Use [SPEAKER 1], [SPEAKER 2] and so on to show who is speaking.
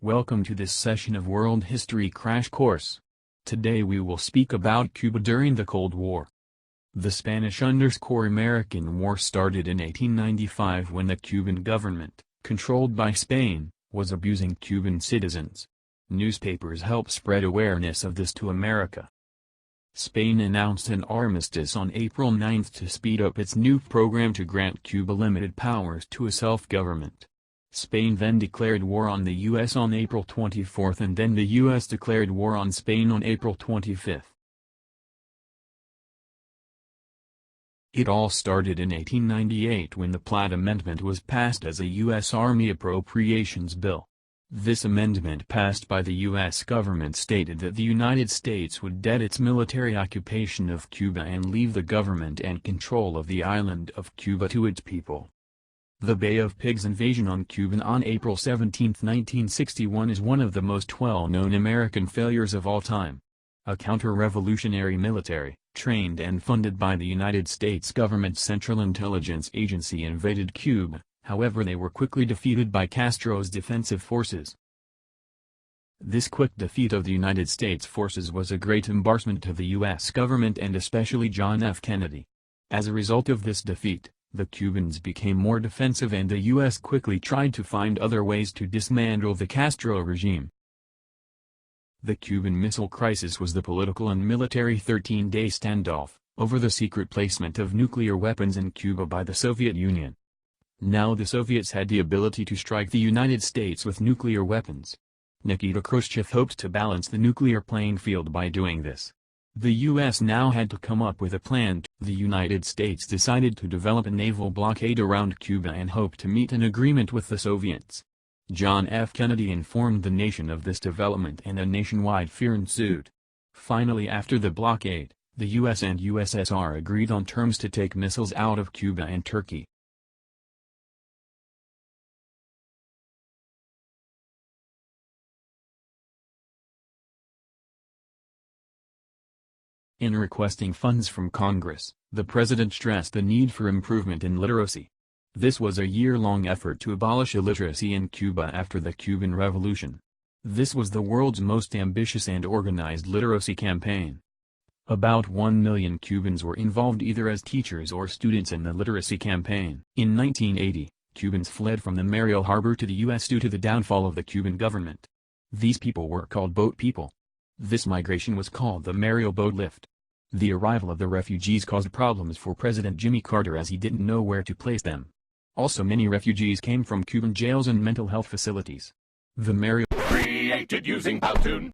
[SPEAKER 1] Welcome to this session of World History Crash Course. Today we will speak about Cuba during the Cold War. The Spanish-American War started in 1895 when the Cuban government, controlled by Spain, was abusing Cuban citizens. Newspapers helped spread awareness of this to America. Spain announced an armistice on April 9 to speed up its new program to grant Cuba limited powers to a self-government. Spain then declared war on the U.S. on April 24 and then the U.S. declared war on Spain on April 25. It all started in 1898 when the Platt Amendment was passed as a U.S. Army Appropriations Bill. This amendment passed by the U.S. government stated that the United States would dead its military occupation of Cuba and leave the government and control of the island of Cuba to its people. The Bay of Pigs invasion on Cuba on April 17, 1961 is one of the most well-known American failures of all time. A counter-revolutionary military, trained and funded by the United States government's Central Intelligence Agency invaded Cuba, however they were quickly defeated by Castro's defensive forces. This quick defeat of the United States forces was a great embarrassment to the U.S. government and especially John F. Kennedy. As a result of this defeat, the Cubans became more defensive and the U.S. quickly tried to find other ways to dismantle the Castro regime. The Cuban Missile Crisis was the political and military 13-day standoff over the secret placement of nuclear weapons in Cuba by the Soviet Union. Now the Soviets had the ability to strike the United States with nuclear weapons. Nikita Khrushchev hoped to balance the nuclear playing field by doing this. The U.S. now had to come up with a plan. The United States decided to develop a naval blockade around Cuba and hoped to meet an agreement with the Soviets. John F. Kennedy informed the nation of this development and a nationwide fear ensued. Finally, after the blockade, the U.S. and USSR agreed on terms to take missiles out of Cuba and Turkey. In requesting funds from Congress, the president stressed the need for improvement in literacy. This was a year-long effort to abolish illiteracy in Cuba after the Cuban Revolution. This was the world's most ambitious and organized literacy campaign. About 1 million Cubans were involved either as teachers or students in the literacy campaign. In 1980, Cubans fled from the Mariel Harbor to the U.S. due to the downfall of the Cuban government. These people were called boat people. This migration was called the Mariel Boat Lift. The arrival of the refugees caused problems for President Jimmy Carter as he didn't know where to place them. Also, many refugees came from Cuban jails and mental health facilities. The Mariel
[SPEAKER 2] created using Powtoon.